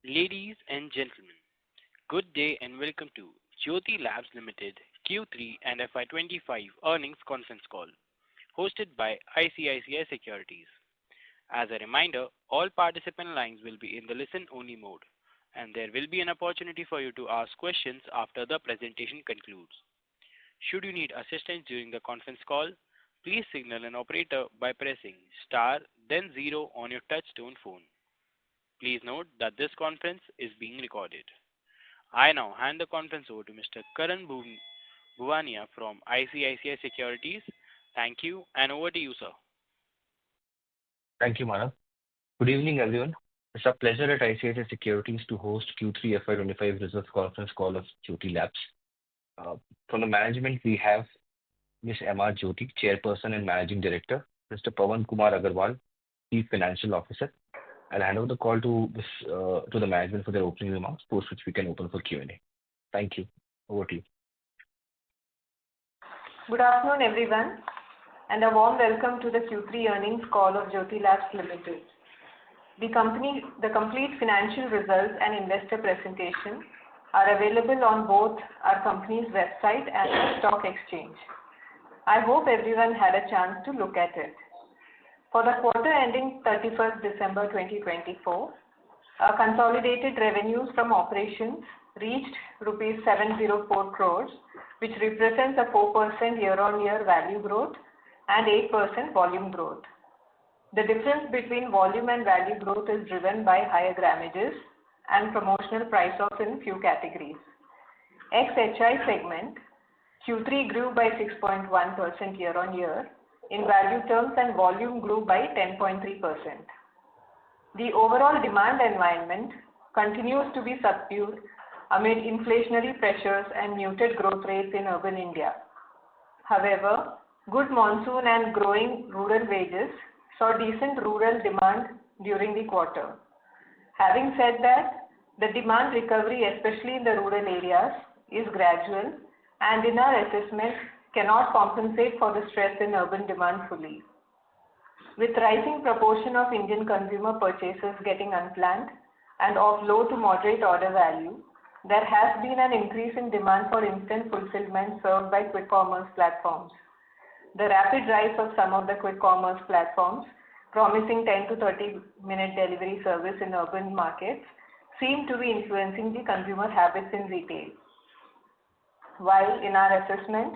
Ladies and gentlemen, good day and welcome to Jyothy Labs Limited Q3 and FY25 earnings conference call, hosted by ICICI Securities. As a reminder, all participant lines will be in the listen-only mode, and there will be an opportunity for you to ask questions after the presentation concludes. Should you need assistance during the conference call, please signal an operator by pressing star then zero on your touch-tone phone. Please note that this conference is being recorded. I now hand the conference over to Mr. Karan Bhuvania from ICICI Securities. Thank you, and over to you, sir. Thank you, Manav. Good evening, everyone. It's a pleasure at ICICI Securities to host Q3 FY25 results conference call of Jyothy Labs. From the management, we have Ms. M.R. Jyothy, Chairperson and Managing Director, Mr. Pawan Kumar Agarwal, Chief Financial Officer. I'll hand over the call to the management for their opening remarks, post which we can open for Q&A. Thank you. Over to you. Good afternoon, everyone, and a warm welcome to the Q3 earnings call of Jyothy Labs Limited. The complete financial results and investor presentation are available on both our company's website and the stock exchange. I hope everyone had a chance to look at it. For the quarter ending 31st December 2024, our consolidated revenues from operations reached rupees 704 crores, which represents a 4% year-on-year value growth and 8% volume growth. The difference between volume and value growth is driven by higher grammages and promotional price offs in few categories. Ex-HI segment, Q3 grew by 6.1% year-on-year in value terms and volume grew by 10.3%. The overall demand environment continues to be subdued amid inflationary pressures and muted growth rates in urban India. However, good monsoon and growing rural wages saw decent rural demand during the quarter. Having said that, the demand recovery, especially in the rural areas, is gradual and in our assessment cannot compensate for the stress in urban demand fully. With rising proportion of Indian consumer purchases getting unplanned and of low to moderate order value, there has been an increase in demand for instant fulfillment served by quick commerce platforms. The rapid rise of some of the quick commerce platforms, promising 10 to 30-minute delivery service in urban markets, seem to be influencing the consumer habits in retail. While in our assessment,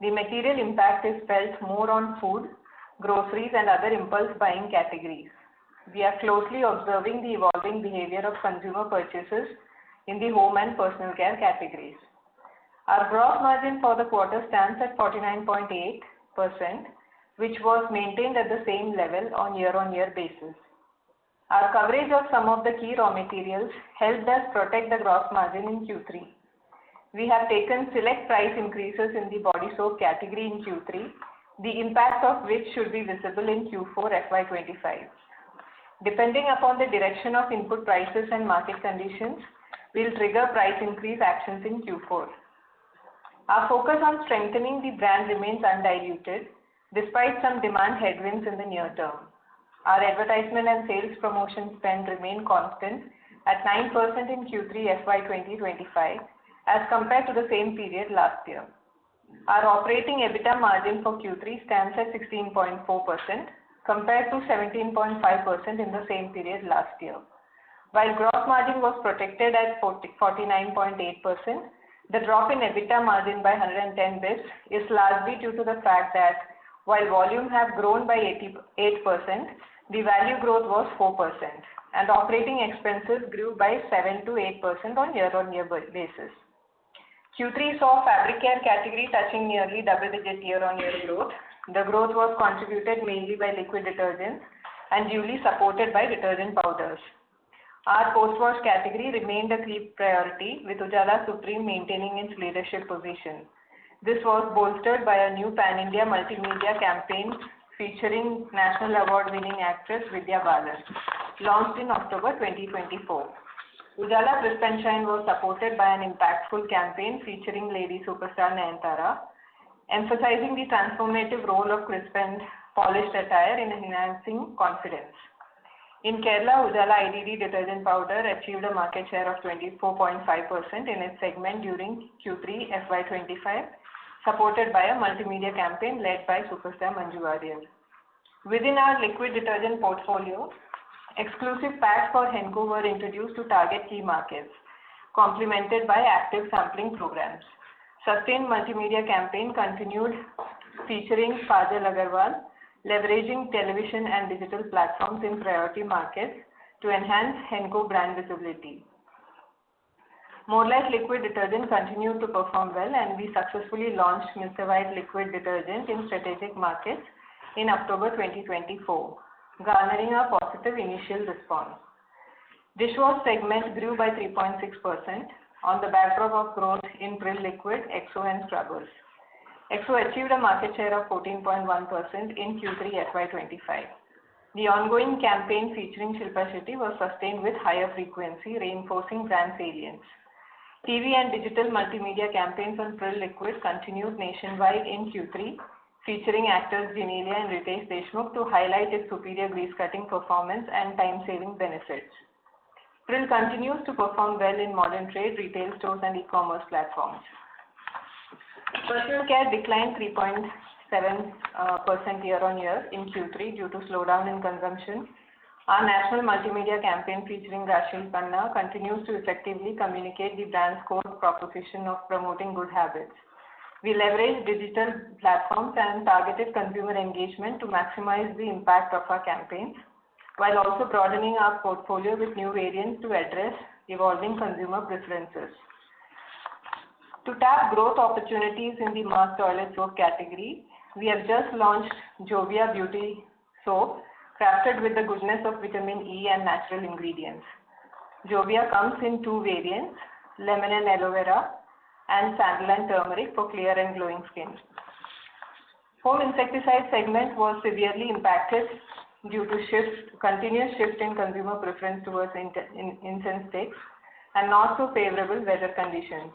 the material impact is felt more on food, groceries and other impulse buying categories. We are closely observing the evolving behavior of consumer purchases in the home and personal care categories. Our gross margin for the quarter stands at 49.8%, which was maintained at the same level on year-on-year basis. Our coverage of some of the key raw materials helped us protect the gross margin in Q3. We have taken select price increases in the body soap category in Q3, the impact of which should be visible in Q4 FY25. Depending upon the direction of input prices and market conditions, we'll trigger price increase actions in Q4. Our focus on strengthening the brand remains undiluted, despite some demand headwinds in the near term. Our advertisement and sales promotion spend remain constant at 9% in Q3 FY2025 as compared to the same period last year. Our operating EBITDA margin for Q3 stands at 16.4% compared to 17.5% in the same period last year. While gross margin was protected at 49.8%, the drop in EBITDA margin by 110 bps is largely due to the fact that while volume have grown by 8%, the value growth was 4% and operating expenses grew by 7 to 8% on year-on-year basis. Q3 saw fabric care category touching nearly double-digit year-on-year growth. The growth was contributed mainly by liquid detergents and duly supported by detergent powders. Our post-wash category remained a key priority, with Ujala Supreme maintaining its leadership position. This was bolstered by a new pan-India multimedia campaign featuring National Award-winning actress Vidya Balan, launched in October 2024. Ujala Crisp and Shine was supported by an impactful campaign featuring lady superstar Nayanthara, emphasizing the transformative role of crisp and polished attire in enhancing confidence. In Kerala, Ujala IDD detergent powder achieved a market share of 24.5% in its segment during Q3 FY25, supported by a multimedia campaign led by superstar Manju Warrier. Within our liquid detergent portfolio, exclusive packs for Henko were introduced to target key markets, complemented by active sampling programs. Sustained multimedia campaign continued, featuring Kajal Agarwal, leveraging television and digital platforms in priority markets to enhance Henko brand visibility. More Light liquid detergent continued to perform well, and we successfully launched Mr. White liquid detergent in strategic markets in October 2024, garnering a positive initial response. Dishwash segment grew by 3.6% on the backdrop of growth in Pril liquid, EXO and scrubbers. EXO achieved a market share of 14.1% in Q3 FY25. The ongoing campaign featuring Shilpa Shetty was sustained with higher frequency, reinforcing brand salience. TV and digital multimedia campaigns on Pril liquid continued nationwide in Q3, featuring actors Genelia and Ritesh Deshmukh to highlight its superior grease-cutting performance and time-saving benefits. Pril continues to perform well in modern trade, retail stores and e-commerce platforms. Personal care declined 3.7% year-on-year in Q3 due to slowdown in consumption. Our national multimedia campaign featuring Rashil Khanna continues to effectively communicate the brand's core proposition of promoting good habits. We leverage digital platforms and targeted consumer engagement to maximize the impact of our campaigns, while also broadening our portfolio with new variants to address evolving consumer preferences. To tap growth opportunities in the mass toilet soap category, we have just launched Jovia Beauty Soap, crafted with the goodness of vitamin E and natural ingredients. Jovia comes in two variants, lemon and aloe vera, and sandal and turmeric for clear and glowing skin. Home insecticide segment was severely impacted due to continuous shift in consumer preference towards incense sticks and not so favorable weather conditions.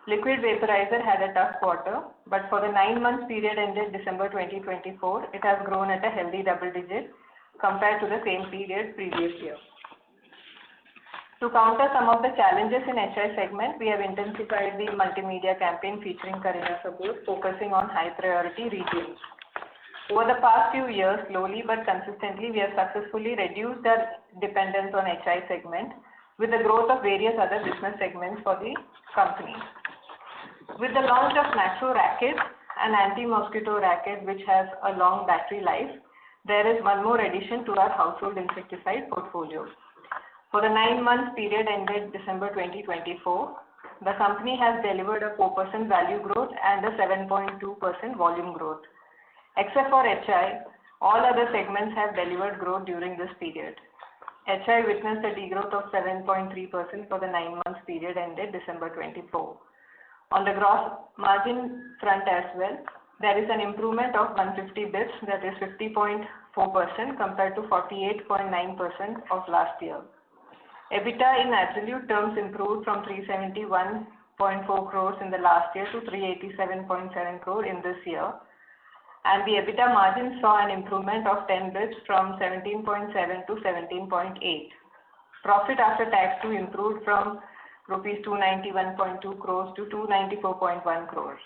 Liquid vaporizer had a tough quarter, but for the 9 months period ended December 2024, it has grown at a healthy double digit compared to the same period previous year. To counter some of the challenges in HI segment, we have intensified the multimedia campaign featuring Kareena Kapoor, focusing on high priority regions. Over the past few years, slowly but consistently, we have successfully reduced our dependence on HI segment with the growth of various other business segments for the company. With the launch of Maxo Racket, an anti-mosquito racket which has a long battery life, there is one more addition to our household insecticide portfolio. For the 9 months period ended December 2024, the company has delivered a 4% value growth and a 7.2% volume growth. Except for HI, all other segments have delivered growth during this period. HI witnessed a degrowth of 7.3% for the 9 months period ended December 24. On the gross margin front as well, there is an improvement of 150 bps, that is 50.4% compared to 48.9% of last year. EBITDA in absolute terms improved from 371.4 crores in the last year to 387.7 crore in this year, and the EBITDA margin saw an improvement of 10 bps from 17.7 to 17.8. Profit after tax too improved from rupees 291.2 crores to 294.1 crores.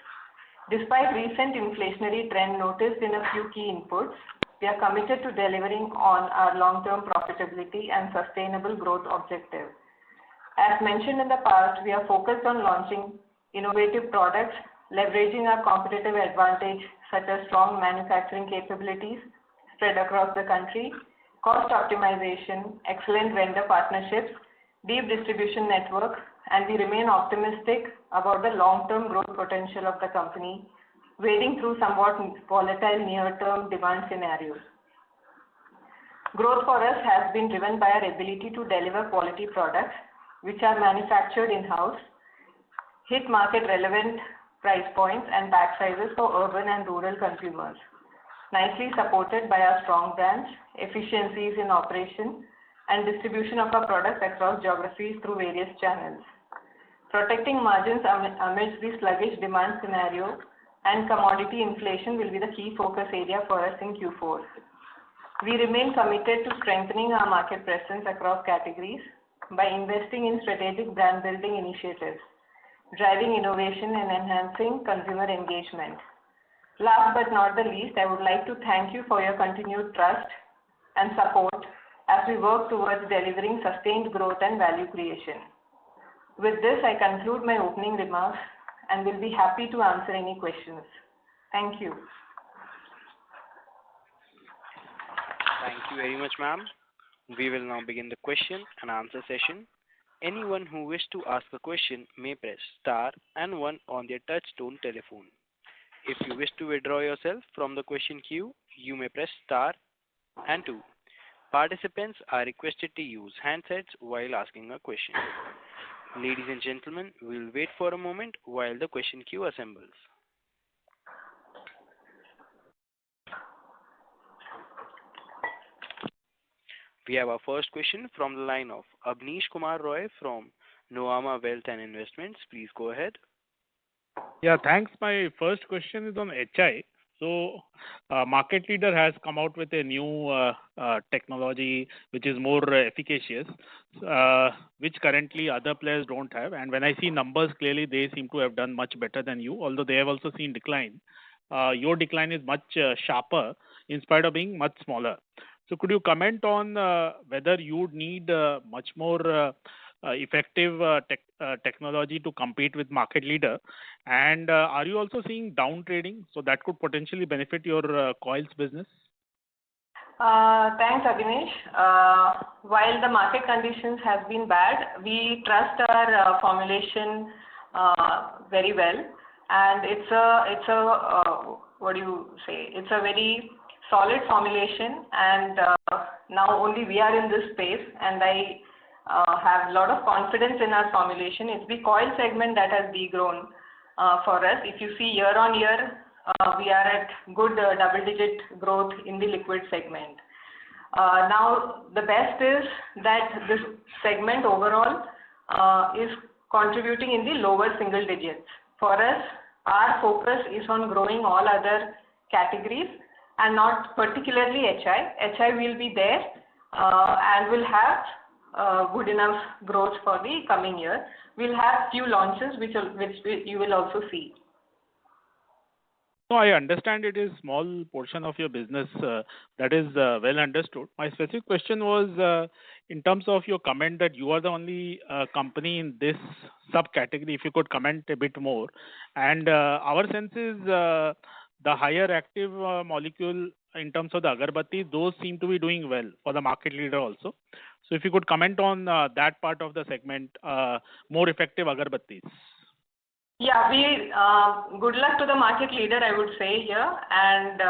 Despite recent inflationary trend noticed in a few key inputs, we are committed to delivering on our long-term profitability and sustainable growth objective. As mentioned in the past, we are focused on launching innovative products, leveraging our competitive advantage such as strong manufacturing capabilities spread across the country, cost optimization, excellent vendor partnerships, deep distribution network, and we remain optimistic about the long-term growth potential of the company, wading through somewhat volatile near-term demand scenarios. Growth for us has been driven by our ability to deliver quality products which are manufactured in-house, hit market-relevant price points and pack sizes for urban and rural consumers, nicely supported by our strong brands, efficiencies in operation, and distribution of our products across geographies through various channels. Protecting margins amidst the sluggish demand scenario and commodity inflation will be the key focus area for us in Q4. We remain committed to strengthening our market presence across categories by investing in strategic brand building initiatives, driving innovation and enhancing consumer engagement. Last but not the least, I would like to thank you for your continued trust and support as we work towards delivering sustained growth and value creation. With this, I conclude my opening remarks and will be happy to answer any questions. Thank you. Thank you very much, ma'am. We will now begin the question and answer session. Anyone who wishes to ask a question may press star and one on their touch-tone telephone. If you wish to withdraw yourself from the question queue, you may press star and two. Participants are requested to use handsets while asking a question. Ladies and gentlemen, we will wait for a moment while the question queue assembles. We have our first question from the line of Abneesh Kumar Roy from Nuvama Wealth and Investments. Please go ahead. Yeah, thanks. My first question is on HI. So, market leader has come out with a new technology which is more efficacious, which currently other players don't have. And when I see numbers, clearly they seem to have done much better than you, although they have also seen decline. Your decline is much sharper in spite of being much smaller. So could you comment on whether you would need much more effective technology to compete with market leader? And are you also seeing down trading? So that could potentially benefit your coils business? Thanks, Abhinesh. While the market conditions have been bad, we trust our formulation very well, and it's a It's a very solid formulation, and now only we are in this space, and I have a lot of confidence in our formulation. It's the coil segment that has degrown for us. If you see year on year, we are at good double-digit growth in the liquid segment. Now, the best is that this segment overall is contributing in the lower single digits. For us, our focus is on growing all other categories and not particularly HI. HI will be there and will have good enough growth for the coming year. We'll have few launches which you will also see. No, I understand it is small portion of your business. That is well understood. My specific question was in terms of your comment that you are the only company in this subcategory. If you could comment a bit more. And our sense is the higher active molecule in terms of the agarbatti, those seem to be doing well for the market leader also. So if you could comment on that part of the segment, more effective agarbattis. Yeah, good luck to the market leader, I would say here, and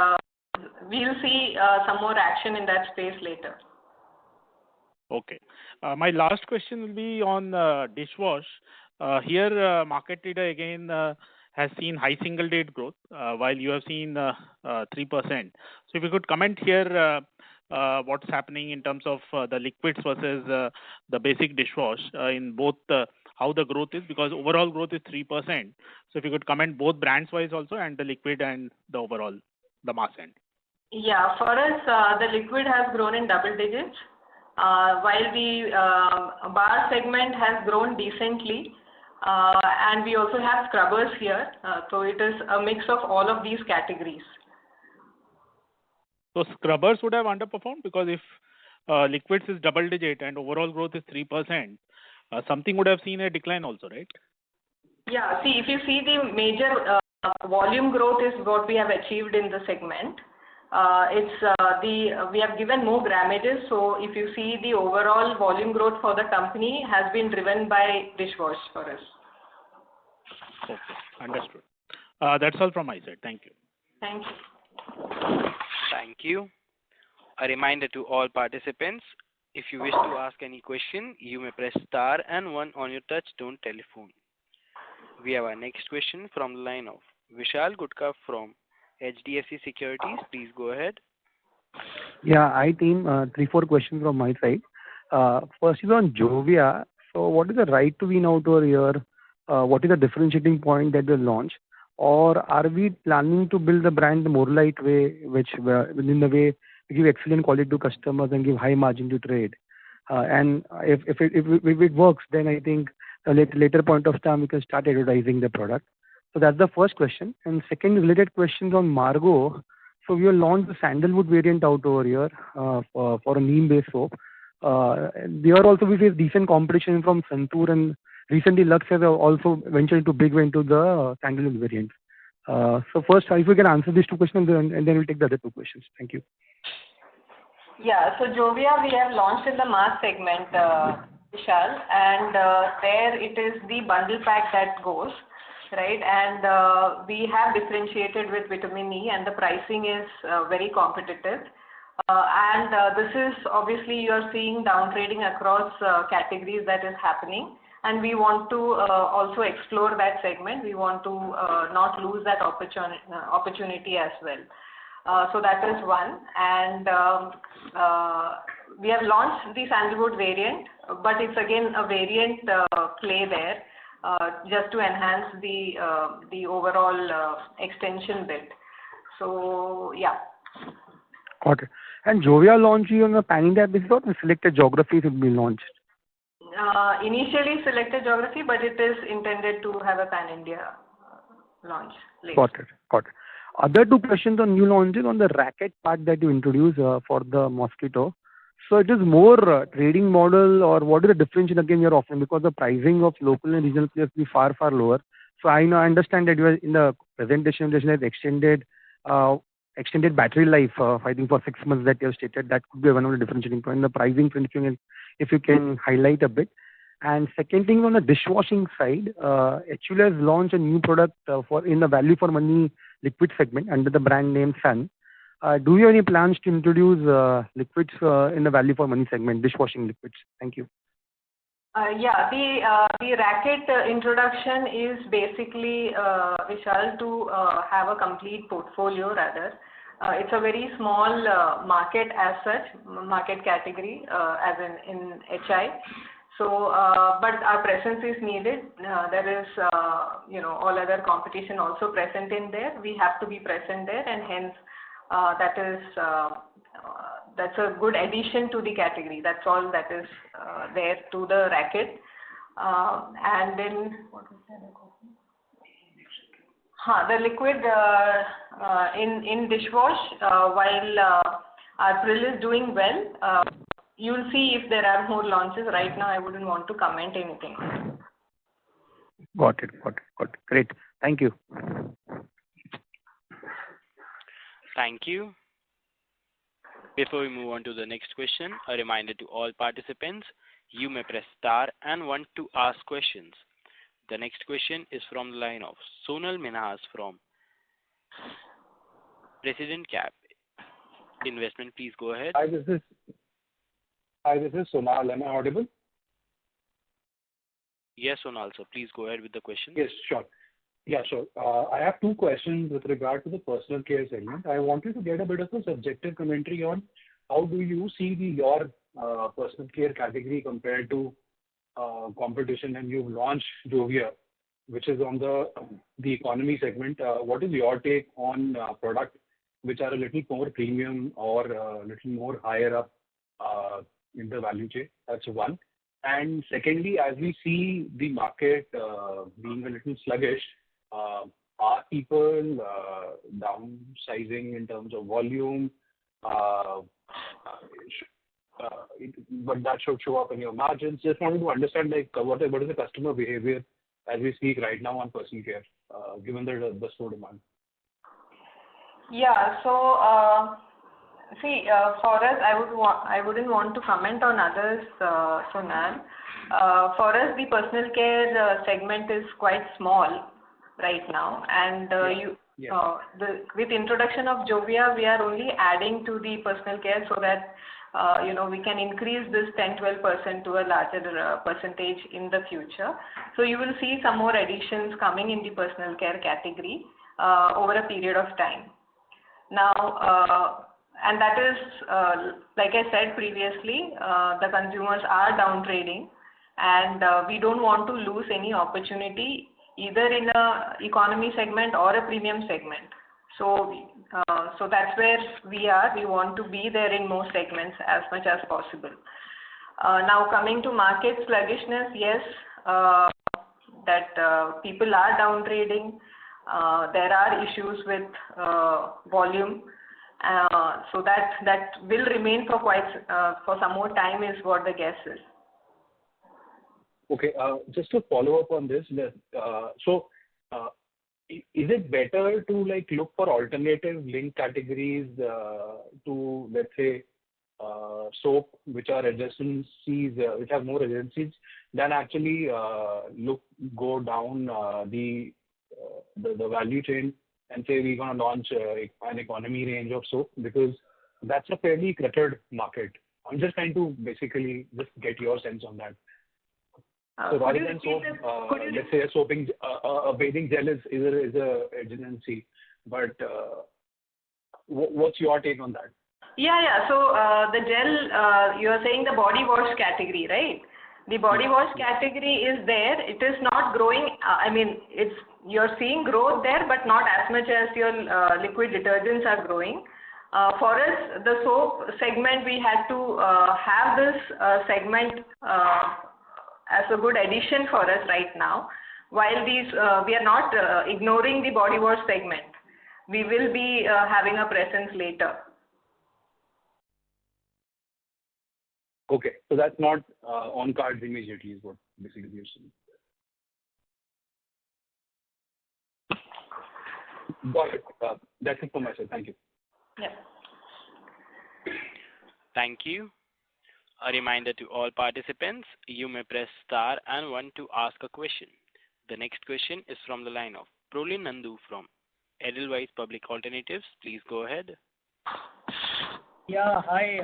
we'll see some more action in that space later. Okay. My last question will be on dishwash. Here, market leader again has seen high single-digit growth, while you have seen 3%. So if you could comment here, what's happening in terms of the liquids versus the basic dishwash in both how the growth is, because overall growth is 3%. So if you could comment both brands wise also and the liquid and the overall, the mass end. Yeah, for us, the liquid has grown in double digits, while the bar segment has grown decently, and we also have scrubbers here. So it is a mix of all of these categories. So scrubbers would have underperformed because if liquids is double digit and overall growth is 3%, something would have seen a decline also, right? Yeah, see, if you see the major volume growth is what we have achieved in the segment. We have given more grammages, so if you see the overall volume growth for the company has been driven by dishwash for us. Okay, understood. That's all from my side. Thank you. Thank you. Thank you. A reminder to all participants, if you wish to ask any question, you may press star and one on your touch-tone telephone. We have our next question from the line of Vishal Gutka from HDFC Securities. Please go ahead. Yeah, hi team. 3-4 questions from my side. First is on Jovia. So what is the right to win out over here? What is the differentiating point that will launch? Or are we planning to build the brand more light way, which within the way give excellent quality to customers and give high margin to trade. And if it works, then I think a later point of time we can start advertising the product. So that's the first question. And second related questions on Margo. So we have launched the sandalwood variant out over here for a neem-based soap. There also we face decent competition from Santoor, and recently Lux has also ventured into big way into the sandalwood variant. So first, if we can answer these two questions, and then we'll take the other two questions. Thank you. Yeah, so Jovia we have launched in the mass segment, Vishal, and there it is the bundle pack that goes, right? And we have differentiated with vitamin E, and the pricing is very competitive. And this is obviously you are seeing down trading across categories that is happening, and we want to also explore that segment. We want to not lose that opportunity as well. So that is one, and we have launched the sandalwood variant, but it's again a variant play there, just to enhance the overall extension bit. So yeah. Got it. And Jovia launch you on a pan-India basis or selected geographies will be launched? Initially selected geography, but it is intended to have a pan-India launch later. Got it. Other two questions on new launches on the racket part that you introduced for the mosquito. So it is more trading model, or what is the differentiation again you're offering, because the pricing of local and regional players will be far lower. So I understand that you are in the presentation has extended battery life, I think for 6 months that you have stated. That could be one of the differentiating point. The pricing, if you can highlight a bit. And second thing on the dishwashing side, HUL has launched a new product in the value for money liquid segment under the brand name Sun. Do you have any plans to introduce liquids in the value for money segment, dishwashing liquids? Thank you. Yeah, the racket introduction is basically, Vishal, to have a complete portfolio rather. It's a very small market as such, market category as in HI. So, but our presence is needed. There is, all other competition also present in there. We have to be present there, and hence that's a good addition to the category. That's all that is there to the racket. And then what was the other question? The liquid in dishwash, while our Prill is doing well. You'll see if there are more launches. Right now, I wouldn't want to comment anything. Got it. Great. Thank you. Thank you. Before we move on to the next question, a reminder to all participants, you may press star and 1 to ask questions. The next question is from the line of Sonal Minhas from President Cap Investment. Please go ahead. Hi, this is Sonal. Am I audible? Yes, Sonal. So please go ahead with the question. Yes, sure. Yeah, sure. I have two questions with regard to the personal care segment. I wanted to get a bit of a subjective commentary on how do you see your personal care category compared to competition, and you've launched Jovia, which is on the economy segment. What is your take on products which are a little more premium or a little more higher up in the value chain? That's one. And secondly, as we see the market being a little sluggish, are people downsizing in terms of volume? But that should show up in your margins. Just wanted to understand what is the customer behavior as we speak right now on personal care, given the slow demand. Yeah. So see, for us, I wouldn't want to comment on others, Sonal. For us, the personal care segment is quite small right now, and with introduction of Jovia, we are only adding to the personal care so that we can increase this 10-12% to a larger percentage in the future. So you will see some more additions coming in the personal care category over a period of time. Now, and that is, like I said previously, the consumers are down trading, and we don't want to lose any opportunity either in a economy segment or a premium segment. So that's where we are. We want to be there in most segments as much as possible. Now coming to market sluggishness, yes, that people are down trading. There are issues with volume. So that will remain for some more time is what the guess is. Okay, just to follow up on this, is it better to look for alternative link categories to, let's say, soap, which are adjacencies, which have more adjacencies, than actually go down the value chain and say we're going to launch an economy range of soap, because that's a fairly cluttered market. I'm just trying to basically just get your sense on that. So rather than soap, let's say a bathing gel is a adjacency, but what's your take on that? Yeah. So the gel, you are saying the body wash category, right? The body wash category is there. It is not growing. You're seeing growth there, but not as much as your liquid detergents are growing. For us, the soap segment, we had to have this segment as a good addition for us right now. While we are not ignoring the body wash segment. We will be having a presence later. Okay, so that's not on cards immediately is what basically you're saying. Got it. That's it for myself. Thank you. Yeah. Thank you. A reminder to all participants, you may press star and 1 to ask a question. The next question is from the line of Prolin Nandu from Edelweiss Public Alternatives. Please go ahead. Yeah, hi.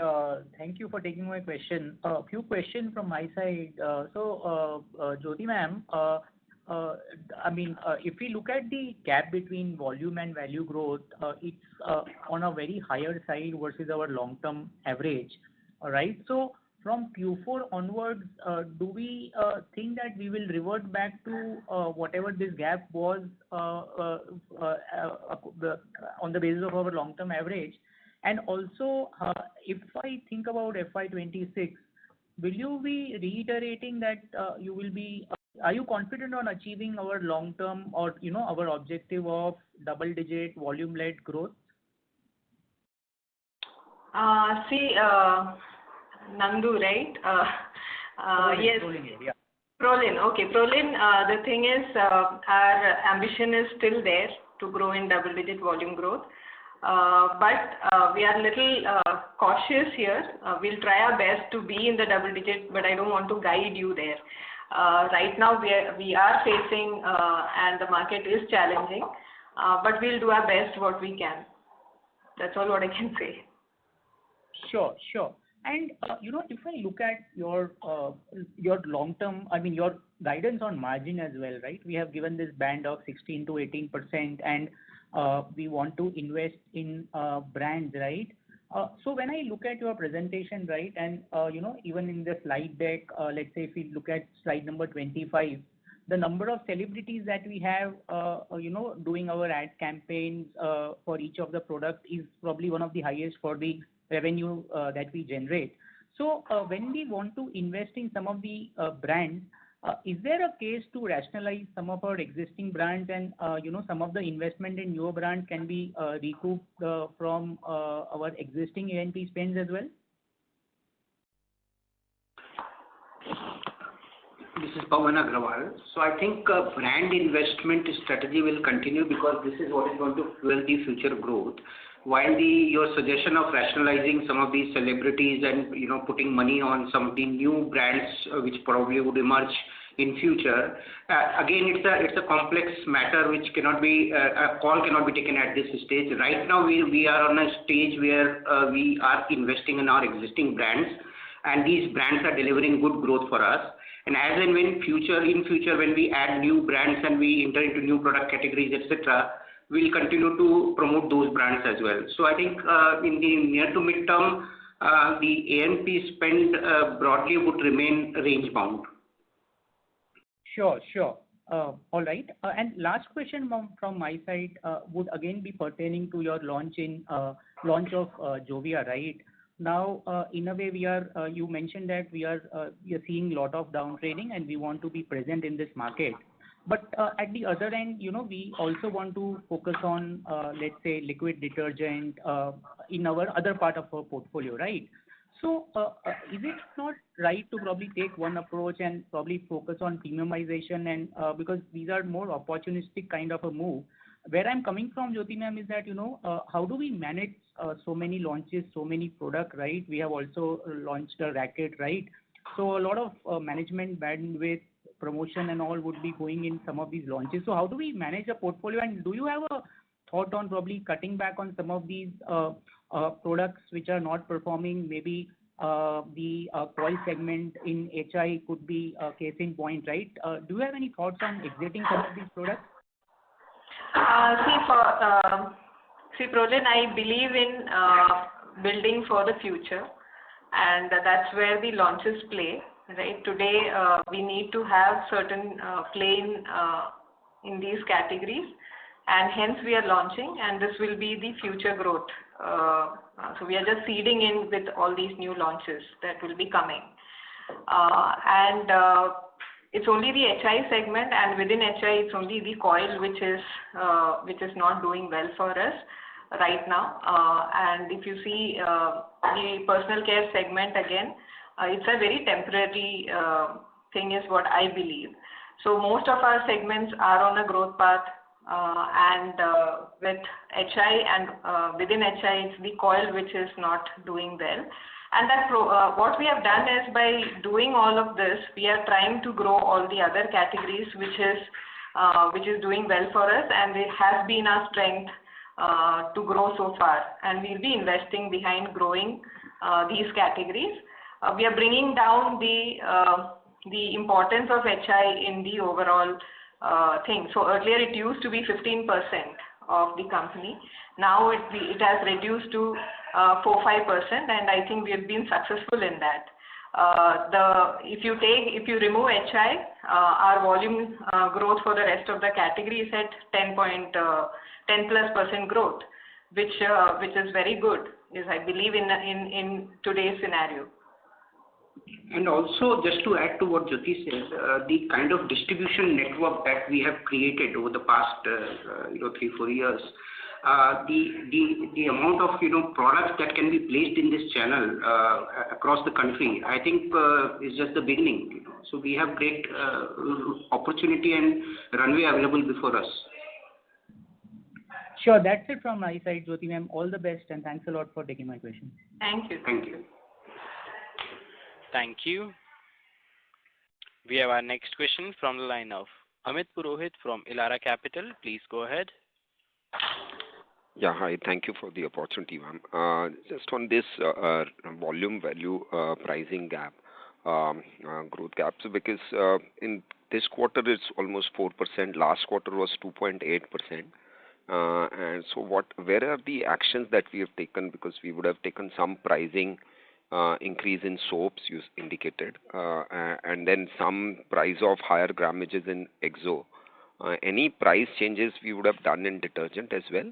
Thank you for taking my question. A few questions from my side. Jyothy ma'am, if we look at the gap between volume and value growth, it's on a very higher side versus our long-term average. All right. So from Q4 onwards, do we think that we will revert back to whatever this gap was on the basis of our long-term average? And also, if I think about FY26, will you be reiterating that you will be? Are you confident on achieving our long-term or our objective of double-digit volume-led growth? Nandu, right? Yes. Prolin, yeah. Prolin, okay. Prolin, the thing is, our ambition is still there to grow in double-digit volume growth. But we are a little cautious here. We'll try our best to be in the double digit, but I don't want to guide you there. Right now we are facing and the market is challenging, but we'll do our best what we can. That's all what I can say. Sure. And if I look at your long term, your guidance on margin as well, right? We have given this band of 16 to 18%, and we want to invest in brands, right? So when I look at your presentation, right, and even in the slide deck, let's say if we look at slide number 25, the number of celebrities that we have, doing our ad campaigns for each of the products is probably one of the highest for the revenue that we generate. So when we want to invest in some of the brands, is there a case to rationalize some of our existing brands and some of the investment in newer brands can be recouped from our existing A&P spends as well? This is Pawan Agrawal. So I think brand investment strategy will continue because this is what is going to fuel the future growth. While your suggestion of rationalizing some of these celebrities and putting money on some of the new brands which probably would emerge in future, again it's a complex matter which cannot be a call cannot be taken at this stage. Right now we are on a stage where we are investing in our existing brands, and these brands are delivering good growth for us. And as and when in future when we add new brands and we enter into new product categories, etc., we'll continue to promote those brands as well. So I think in the near to mid-term, the A&P spend broadly would remain range bound. Sure. All right. And last question from my side would again be pertaining to your launch of Jovia, right? Now, in a way, you mentioned that we are seeing a lot of down trading and we want to be present in this market. But at the other end, we also want to focus on, let's say, liquid detergent in our other part of our portfolio, right? So is it not right to probably take one approach and probably focus on premiumization, and because these are more opportunistic kind of a move? Where I'm coming from, Jyothy ma'am, is that, how do we manage so many launches, so many products, right? We have also launched a racket, right? So a lot of management bandwidth, promotion and all would be going in some of these launches. So how do we manage a portfolio, and do you have a thought on probably cutting back on some of these products which are not performing? Maybe the coil segment in HI could be a case in point, right? Do you have any thoughts on exiting some of these products? Projan, I believe in building for the future, and that's where the launches play. Right, today we need to have certain play in these categories, and hence we are launching, and this will be the future growth. So we are just seeding in with all these new launches that will be coming, and it's only the HI segment, and within HI it's only the coil which is not doing well for us right now. And if you see the personal care segment again, it's a very temporary thing is what I believe. So most of our segments are on a growth path, and with HI and within HI it's the coil which is not doing well. And what we have done is, by doing all of this, we are trying to grow all the other categories which is doing well for us, and it has been our strength to grow so far, and we'll be investing behind growing these categories. We are bringing down the importance of HI in the overall thing. So earlier it used to be 15% of the company. Now it has reduced to 4-5%, and I think we have been successful in that. If you remove HI, our volume growth for the rest of the category is at 10+% growth, which is very good, is I believe in today's scenario. And also, just to add to what Jyothy says, the kind of distribution network that we have created over the past 3-4 years, the amount of products that can be placed in this channel across the country, I think is just the beginning. So we have great opportunity and runway available before us. Sure, that's it from my side, Jyothy ma'am. All the best, and thanks a lot for taking my question. Thank you. Thank you. Thank you. We have our next question from the line of Amit Purohit from Elara Capital. Please go ahead. Yeah, hi. Thank you for the opportunity, ma'am. Just on this volume value pricing gap, growth gap, so because in this quarter it's almost 4%, last quarter was 2.8%. And so where are the actions that we have taken? Because we would have taken some pricing increase in soaps, you indicated, and then some price of higher grammages in Exo. Any price changes we would have done in detergent as well?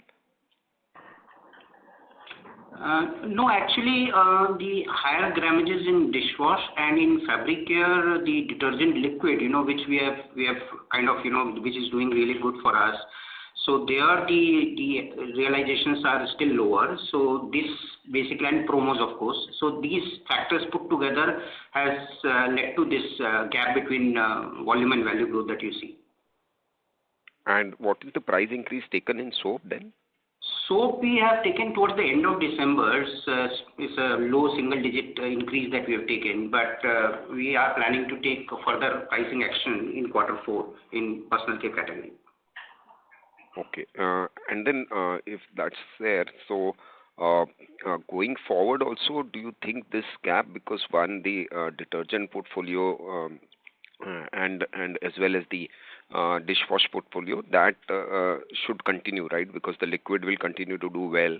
No, actually, the higher grammages in dishwash and in fabric care, the detergent liquid, which we have kind of, which is doing really good for us. So there the realizations are still lower. So this basically, and promos of course. So these factors put together has led to this gap between volume and value growth that you see. And what is the price increase taken in soap then? Soap we have taken towards the end of December. It's a low single digit increase that we have taken, but we are planning to take further pricing action in Q4 in personal care category. Okay, and then if that's there, so going forward also, do you think this gap, because one, the detergent portfolio and as well as the dishwash portfolio, that should continue, right? Because the liquid will continue to do well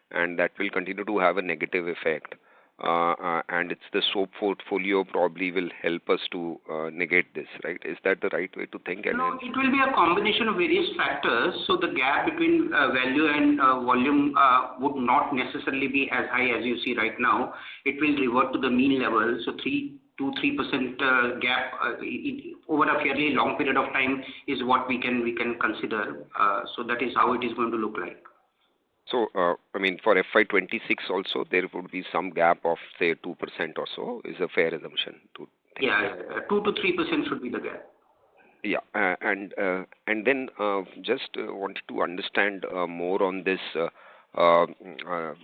and that will continue to have a negative effect. and it's the soap portfolio probably will help us to negate this, right? Is that the right way to think? And no, it will be a combination of various factors. So the gap between value and volume would not necessarily be as high as you see right now. It will revert to the mean level. So 3% gap over a fairly long period of time is what we can consider. So that is how it is going to look like. So, I mean, for FY26 also, there would be some gap of, say, 2% or so, is a fair assumption to think. Yeah, 2 to 3% should be the gap. Yeah, and then just wanted to understand more on this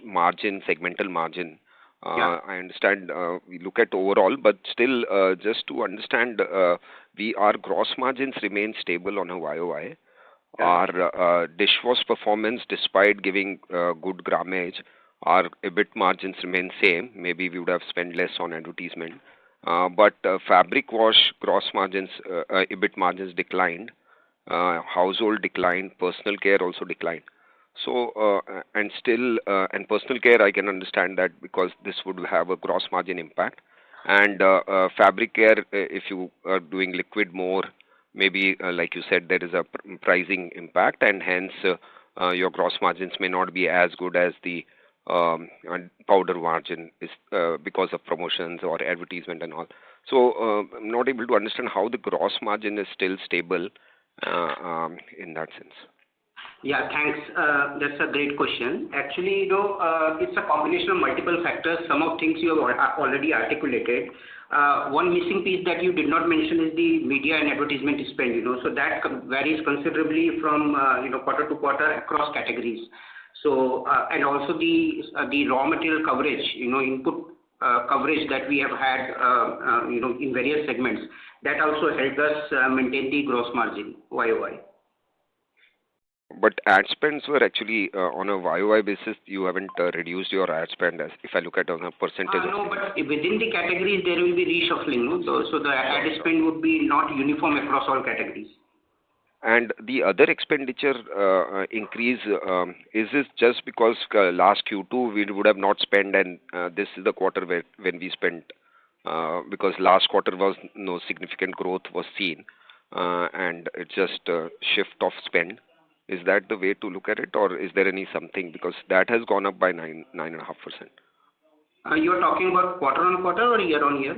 margin, segmental margin. I understand we look at overall, but still just to understand, our gross margins remain stable on a YOY. Our dishwash performance, despite giving good grammage, our EBIT margins remain same. Maybe we would have spent less on advertisement. But fabric wash gross margins, EBIT margins declined. Household declined. Personal care also declined. So, and still, and personal care, I can understand that because this would have a gross margin impact. And fabric care, if you are doing liquid more, maybe like you said, there is a pricing impact, and hence your gross margins may not be as good as the powder margin is because of promotions or advertisement and all. So I'm not able to understand how the gross margin is still stable in that sense. Yeah, thanks. That's a great question. Actually, it's a combination of multiple factors. Some of things you have already articulated. One missing piece that you did not mention is the media and advertisement spend. So that varies considerably from quarter to quarter across categories. So and also the raw material coverage, input coverage that we have had, in various segments. That also helped us maintain the gross margin YOY. But ad spends were actually on a YOY basis. You haven't reduced your ad spend, as if I look at on a percentage. No, but within the categories there will be reshuffling. No? So the ad spend would be not uniform across all categories. And the other expenditure increase, is this just because last Q2 we would have not spent, and this is the quarter when we spent, because last quarter was no significant growth was seen, and it's just a shift of spend. Is that the way to look at it, or is there any something, because that has gone up by 9.5%? You are talking about quarter on quarter or year on year?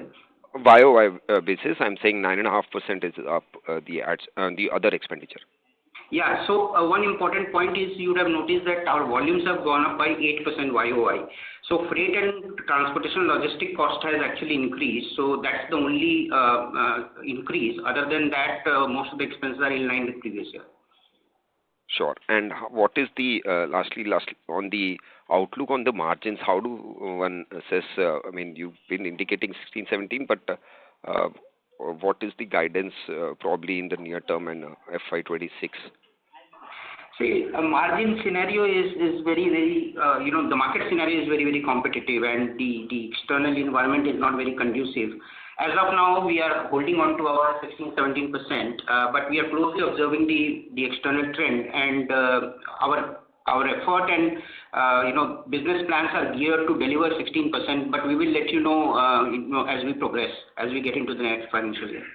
YOY basis, I'm saying 9.5% is up the other expenditure. Yeah. So one important point is you would have noticed that our volumes have gone up by 8% YOY. So freight and transportation logistic cost has actually increased. So that's the only increase. Other than that, most of the expenses are in line with previous year. Sure. And what is the, lastly, on the outlook on the margins, how do one assess, I mean, you've been indicating 16, 17, but what is the guidance probably in the near term and FY26? See, a margin scenario is very, very, the market scenario is very, very competitive, and the external environment is not very conducive. As of now, we are holding on to our 16-17%, but we are closely observing the external trend, and our effort and business plans are geared to deliver 16%. But we will let you know, as we progress, as we get into the next financial year.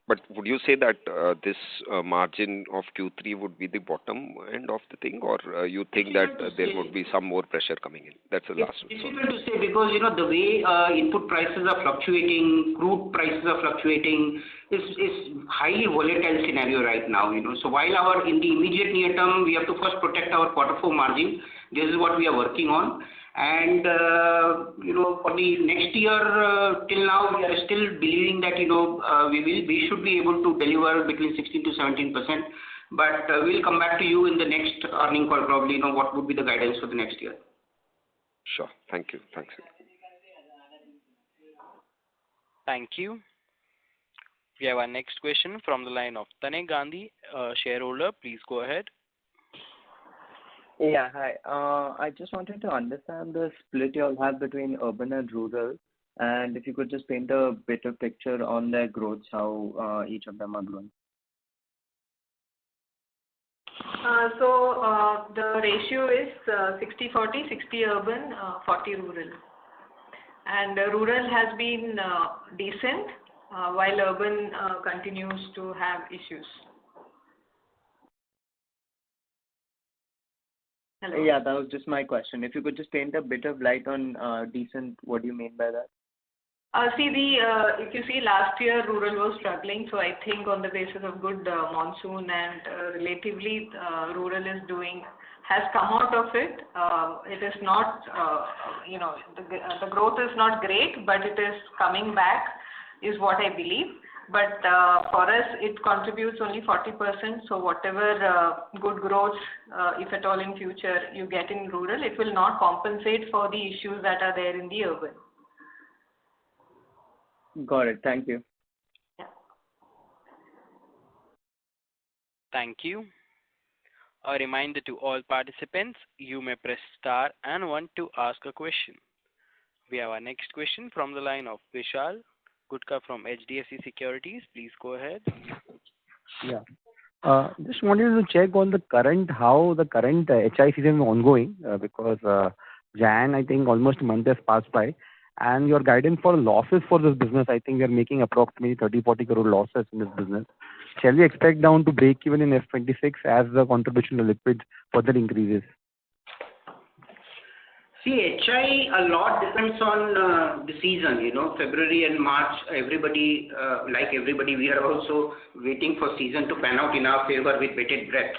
But would you say that this margin of Q3 would be the bottom end of the thing, or you think that there would be some more pressure coming in? That's the last one. It's difficult to say because the way input prices are fluctuating, crude prices are fluctuating, is highly volatile scenario right now. So while in the immediate near term we have to first protect our quarter four margin. This is what we are working on. And for the next year, till now, we are still believing that we should be able to deliver between 16 to 17%. But we'll come back to you in the next earning call, probably what would be the guidance for the next year. Sure. Thank you. Thanks. Thank you. We have our next question from the line of Tanay Gandhi, shareholder. Please go ahead. Yeah, hi. I just wanted to understand the split you all have between urban and rural, and if you could just paint a better picture on their growth, how each of them are growing. So the ratio is 60-40, 60 urban, 40 rural. and rural has been decent, while urban continues to have issues. Hello? Yeah, that was just my question. If you could just paint a bit of light on decent, what do you mean by that? If you see last year rural was struggling, so I think on the basis of good monsoon and relatively rural has come out of it. It is not, the growth is not great, but it is coming back is what I believe. But for us, it contributes only 40%. So whatever good growth, if at all in future you get in rural, it will not compensate for the issues that are there in the urban. Got it. Thank you. Yeah. Thank you. A reminder to all participants, you may press star and one to ask a question. We have our next question from the line of Vishal Gutka from HDFC Securities. Please go ahead. Yeah. Just wanted to check on how the current HI season is ongoing, because Jan, I think almost a month has passed by, and your guidance for losses for this business, I think you're making approximately 30-40 crore losses in this business. Shall we expect down to break even in F26 as the contribution to liquid further increases? See, HI, a lot depends on the season, February and March, everybody, we are also waiting for season to pan out in our favor with bated breath.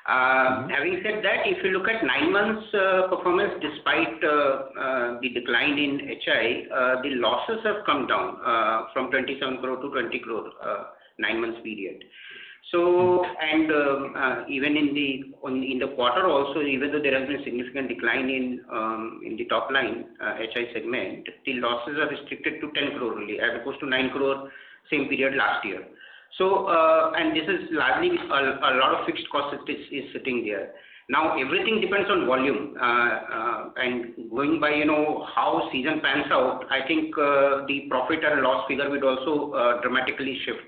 Having said that, if you look at 9 months performance, despite the decline in HI, the losses have come down from 27 crore to 20 crore, 9 months period. So, and even in the quarter also, even though there has been significant decline in the top line HI segment, the losses are restricted to 10 crore only, as opposed to 9 crore same period last year. So, and this is largely a lot of fixed costs is sitting there. Now, everything depends on volume, and going by, how season pans out, I think the profit and loss figure would also dramatically shift.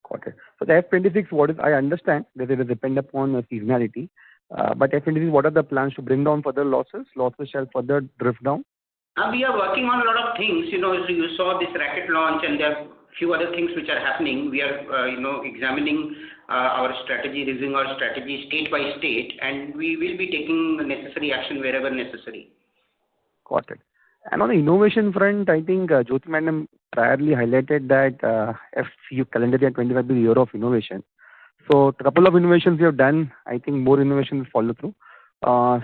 Got it. So the F26, I understand that it will depend upon seasonality, but F26, what are the plans to bring down further losses? Losses shall further drift down? We are working on a lot of things, so you saw this racket launch, and there are few other things which are happening. We are, examining our strategy, reviewing our strategy state by state, and we will be taking the necessary action wherever necessary. Got it. And on the innovation front, I think Jyothy Madam priorly highlighted that calendar year 25 is the year of innovation. So a couple of innovations you have done. I think more innovations will follow through.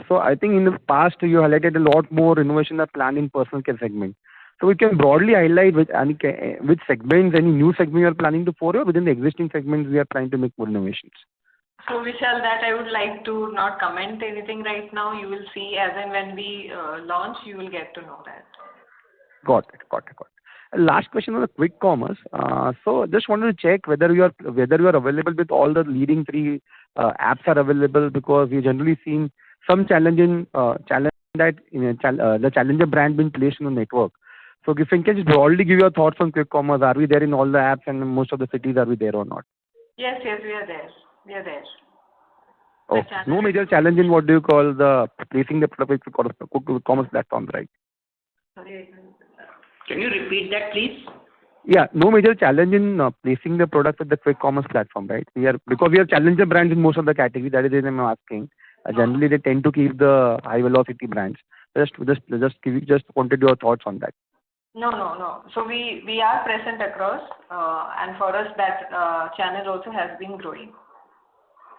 So I think in the past you highlighted a lot more innovation are planned in personal care segment. So we can broadly highlight which segments, any new segment you are planning to follow, within the existing segments we are trying to make more innovations. So Vishal, that I would like to not comment anything right now. You will see as and when we launch, you will get to know that. Got it. Last question on the quick commerce. So just wanted to check whether you are available with all the leading 3 apps are available, because we generally seen some challenge that the challenger brand being placed in the network. So if you can just broadly give your thoughts on quick commerce, are we there in all the apps and most of the cities, are we there or not? Yes, we are there. Okay. No major challenge in what do you call the placing the product quick commerce platforms, right? Sorry. Can you repeat that, please? Yeah, no major challenge in placing the product with the quick commerce platform, right? Because we are challenger brands in most of the category. That is the reason I'm asking. Generally, they tend to keep the high velocity brands. Just wanted your thoughts on that. No. So we are present across, and for us that channel also has been growing.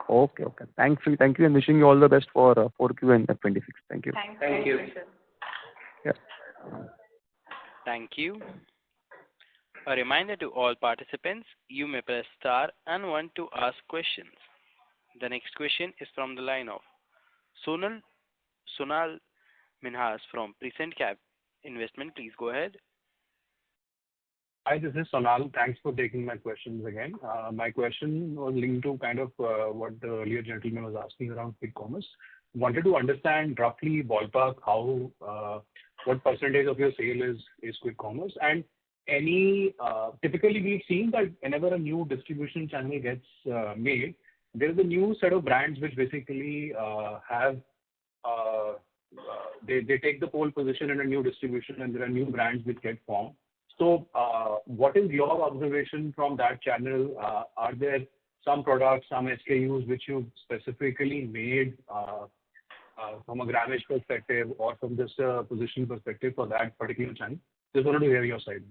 Okay. Thank you, and wishing you all the best for 4Q and F26. Thank you. Thank you. Yeah. Thank you. A reminder to all participants, you may press star and one to ask questions. The next question is from the line of Sonal Minhas from Prescient Cap Investment. Please go ahead. Hi, this is Sonal. Thanks for taking my questions again. My question was linked to kind of what the earlier gentleman was asking around quick commerce. Wanted to understand roughly ballpark what percentage of your sale is quick commerce, and typically we've seen that whenever a new distribution channel gets made, there is a new set of brands which basically have they take the pole position in a new distribution, and there are new brands which get formed. So, what is your observation from that channel? Are there some products, some SKUs which you specifically made from a grammage perspective or from this position perspective for that particular channel? Just wanted to hear your side.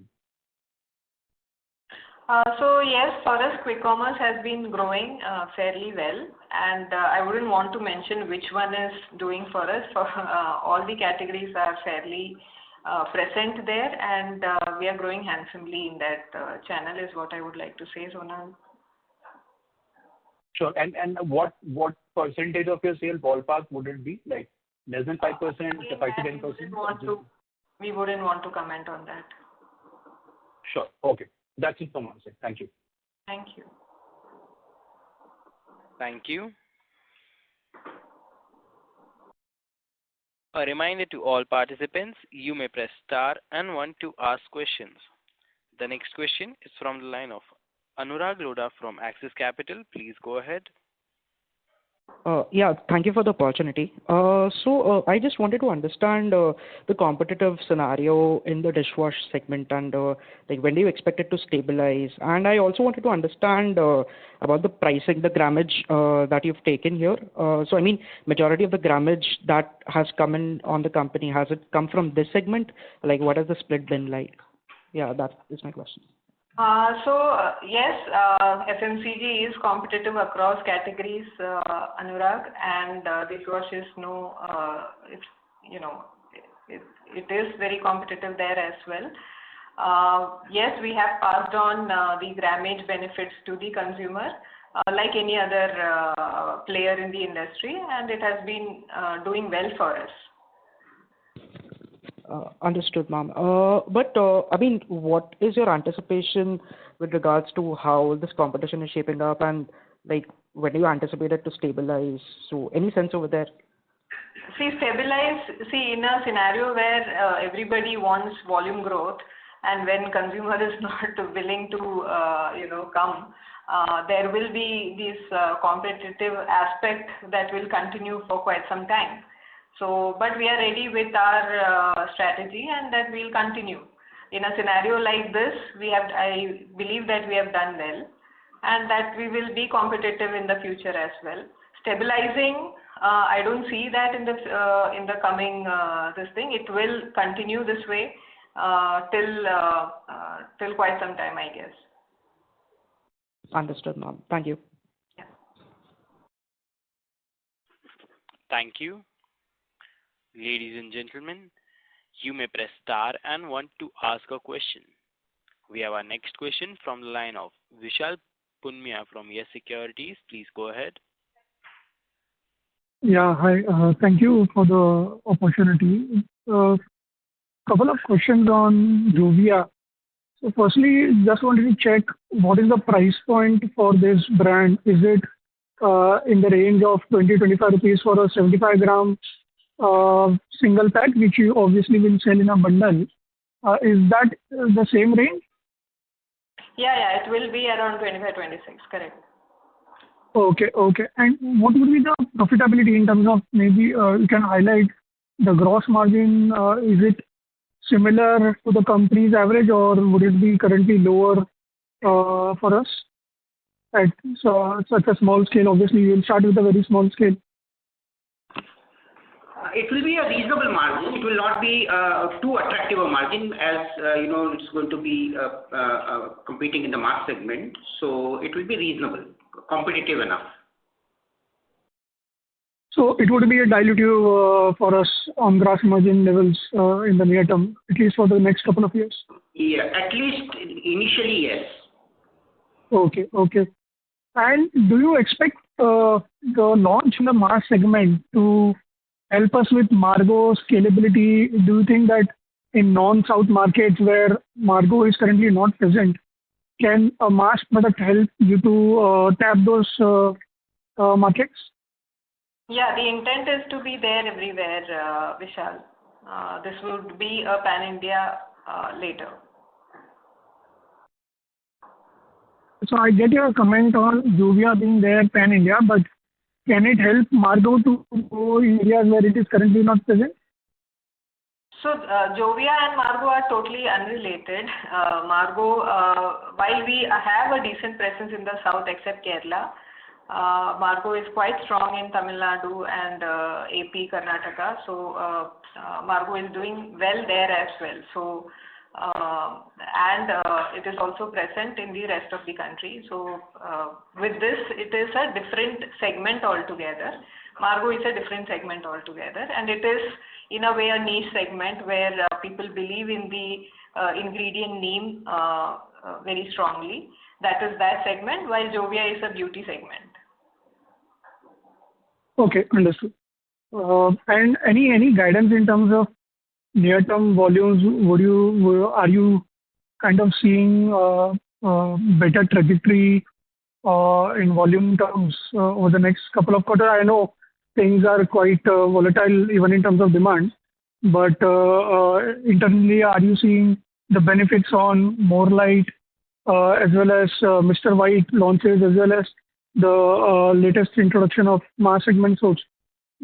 So yes, for us, quick commerce has been growing fairly well, and I wouldn't want to mention which one is doing for us. For all the categories are fairly present there, and we are growing handsomely in that channel is what I would like to say, Sonal. Sure. And what percentage of your sale ballpark would it be? Like less than 5%, 5 to 10%? We wouldn't want to comment on that. Sure. Okay. That's it from my side. Thank you. Thank you. Thank you. A reminder to all participants, you may press star and 1 to ask questions. The next question is from the line of Anurag Loda from Axis Capital. Please go ahead. Yeah, thank you for the opportunity. So I just wanted to understand the competitive scenario in the dishwash segment and like when do you expect it to stabilize? And I also wanted to understand about the pricing, the grammage that you've taken here. So I mean, majority of the grammage that has come in on the company, has it come from this segment? Like what has the split been like? Yeah, that is my question. Yes, FMCG is competitive across categories, Anurag, and dishwash is it is very competitive there as well. Yes, we have passed on the grammage benefits to the consumer, like any other player in the industry, and it has been doing well for us. Understood, ma'am. But I mean, what is your anticipation with regards to how this competition is shaping up, and like when do you anticipate it to stabilize? So, any sense over there? Stabilize. In a scenario where everybody wants volume growth, and when consumer is not willing to come, there will be this competitive aspect that will continue for quite some time. But we are ready with our strategy, and that will continue. In a scenario like this, I believe that we have done well, and that we will be competitive in the future as well. Stabilizing, I don't see that in the coming this thing. It will continue this way till quite some time, I guess. Understood, ma'am. Thank you. Yeah. Thank you. Ladies and gentlemen, you may press star and 1 to ask a question. We have our next question from the line of Vishal Punmia from Yes Securities. Please go ahead. Yeah, hi. Thank you for the opportunity. Couple of questions on Jovia. So firstly, just wanted to check what is the price point for this brand. Is it in the range of 20-25 rupees for a 75-gram single pack, which you obviously will sell in a bundle? Is that the same range? Yeah, it will be around 25-26, correct. Okay. And what would be the profitability in terms of, maybe you can highlight the gross margin? Is it similar to the company's average, or would it be currently lower for us at such a small scale? Obviously, you will start with a very small scale. It will be a reasonable margin. It will not be too attractive a margin, as it's going to be competing in the mass segment. So it will be reasonable, competitive enough. So it would be a dilutive for us on gross margin levels in the near term, at least for the next couple of years? Yeah, at least initially, yes. Okay. And do you expect the launch in the mass segment to help us with Margo scalability? Do you think that in non-South markets where Margo is currently not present, can a mass product help you to tap those markets? Yeah, the intent is to be there everywhere, Vishal. This would be a pan-India later. So I get your comment on Jovia being there pan-India, but can it help Margo to go in areas where it is currently not present? So Jovia and Margo are totally unrelated. Margo, while we have a decent presence in the south except Kerala, Margo is quite strong in Tamil Nadu and AP, Karnataka. So Margo is doing well there as well. So and it is also present in the rest of the country. So with this, it is a different segment altogether. Margo is a different segment altogether, and it is in a way a niche segment where people believe in the ingredient neem very strongly. That is that segment, while Jovia is a beauty segment. Okay, understood. And any guidance in terms of near-term volumes? Are you kind of seeing better trajectory in volume terms over the next couple of quarters? I know things are quite volatile even in terms of demand, but internally, are you seeing the benefits on more light as well as Mr. White launches, as well as the latest introduction of mass segment soaps?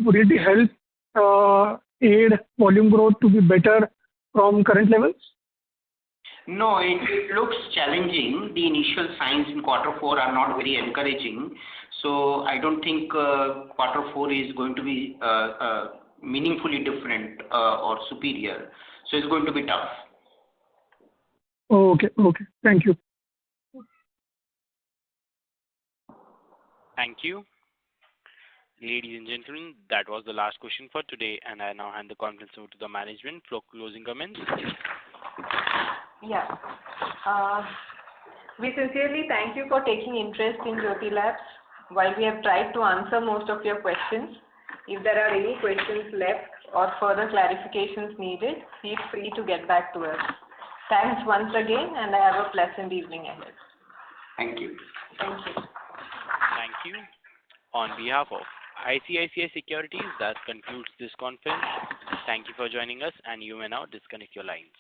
Would it help aid volume growth to be better from current levels? No, it looks challenging. The initial signs in quarter four are not very encouraging. So I don't think quarter four is going to be meaningfully different or superior. So it's going to be tough. Okay. Thank you. Thank you. Ladies and gentlemen, that was the last question for today, and I now hand the conference over to the management for closing comments. Yeah. We sincerely thank you for taking interest in Jyothy Labs. While we have tried to answer most of your questions, if there are any questions left or further clarifications needed, feel free to get back to us. Thanks once again, and have a pleasant evening ahead. Thank you. Thank you. Thank you. On behalf of ICICI Securities, that concludes this conference. Thank you for joining us, and you may now disconnect your lines.